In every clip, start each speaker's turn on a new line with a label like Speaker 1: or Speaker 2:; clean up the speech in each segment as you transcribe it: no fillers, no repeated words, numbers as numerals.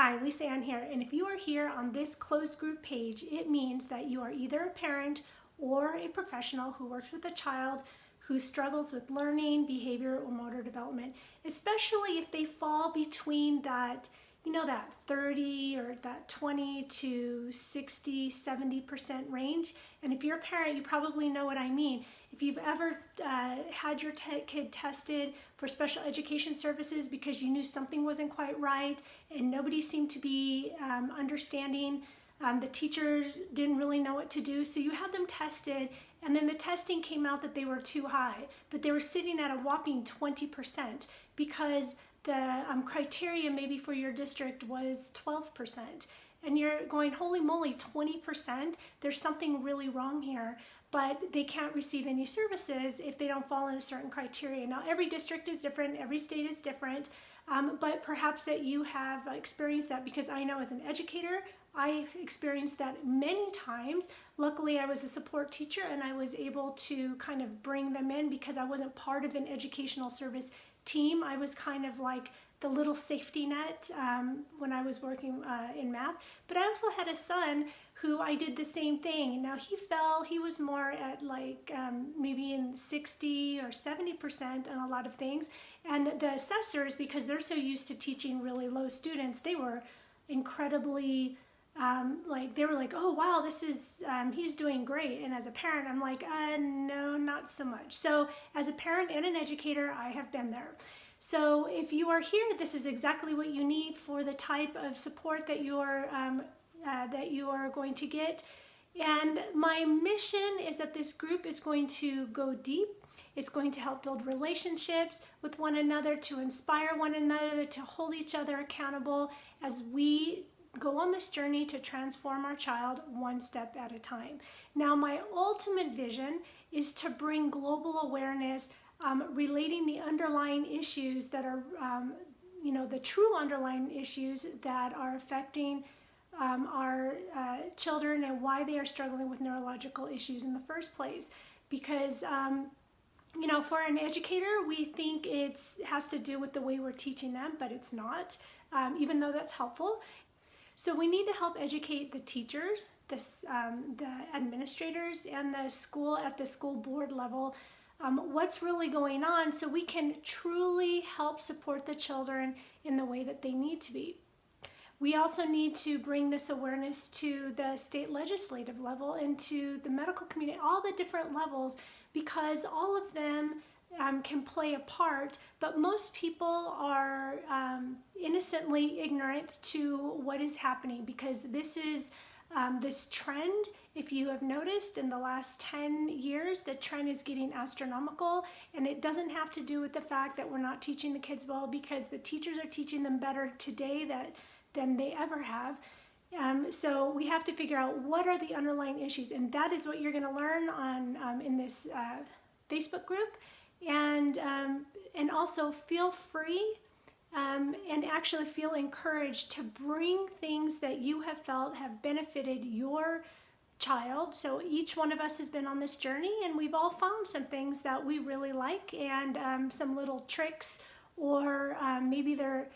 Speaker 1: Hi, Lisa Ann here, and if you are here on this closed group page, it means that you are either a parent or a professional who works with a child who struggles with learning, behavior, or motor development, especially if they fall between that, that 30 or that 20 to 60, 70% range. And if you're a parent, you probably know what I mean. If you've ever had your kid tested for special education services because you knew something wasn't quite right and nobody seemed to be understanding, the teachers didn't really know what to do, so you had them tested, and then the testing came out that they were too high, but they were sitting at a whopping 20% because the criteria maybe for your district was 12%. And you're going, holy moly, 20%? There's something really wrong here. But they can't receive any services if they don't fall in a certain criteria. Now, every district is different, every state is different, but perhaps that you have experienced that, because I know as an educator, I experienced that many times. Luckily, I was a support teacher and I was able to kind of bring them in because I wasn't part of an educational service team. I was kind of like the little safety net when I was working in math. But I also had a son who I did the same thing. Now he was more at like maybe in 60 or 70% on a lot of things. And the assessors, because they're so used to teaching really low students, they were incredibly they were like, oh wow, this is he's doing great. And as a parent, I'm like, no, not so much. So as a parent and an educator, I have been there. So if you are here, this is exactly what you need for the type of support that you are going to get. And my mission is that this group is going to go deep. It's going to help build relationships with one another, to inspire one another, to hold each other accountable as we go on this journey to transform our child one step at a time. Now, my ultimate vision is to bring global awareness relating the underlying issues that are, the true underlying issues that are affecting our children and why they are struggling with neurological issues in the first place. Because, for an educator, we think it has to do with the way we're teaching them, but it's not, even though that's helpful. So we need to help educate the teachers, the administrators, and the school at the school board level what's really going on, so we can truly help support the children in the way that they need to be. We also need to bring this awareness to the state legislative level and to the medical community, all the different levels, because all of them can play a part, but most people are innocently ignorant to what is happening, because this is this trend. If you have noticed, in the last 10 years, the trend is getting astronomical, and it doesn't have to do with the fact that we're not teaching the kids well, because the teachers are teaching them better today than they ever have. So we have to figure out what are the underlying issues, and that is what you're going to learn on in this Facebook group. And also feel free and actually feel encouraged to bring things that you have felt have benefited your child. So each one of us has been on this journey, and we've all found some things that we really like, and some little tricks, or maybe they're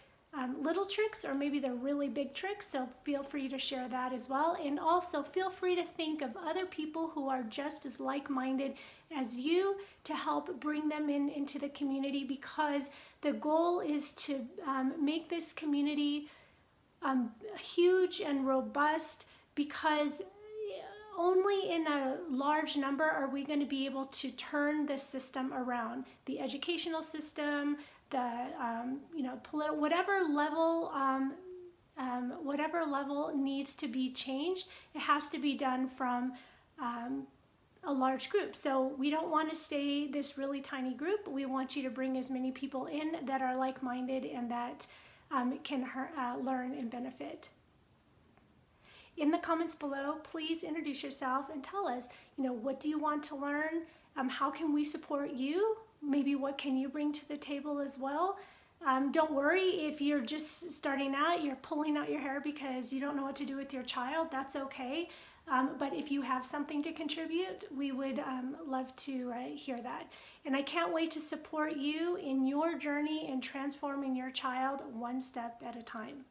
Speaker 1: little tricks, or maybe they're really big tricks. So feel free to share that as well. And also feel free to think of other people who are just as like-minded as you to help bring them into the community, because the goal is to make this community huge and robust, because only in a large number are we going to be able to turn the system around, the educational system, the whatever level needs to be changed. It has to be done from a large group. So we don't want to stay this really tiny group. We want you to bring as many people in that are like-minded and that can learn and benefit. In the comments below, please introduce yourself and tell us, what do you want to learn? How can we support you? Maybe what can you bring to the table as well? Don't worry if you're just starting out, you're pulling out your hair because you don't know what to do with your child. That's okay. But if you have something to contribute, we would love to hear that. And I can't wait to support you in your journey in transforming your child one step at a time.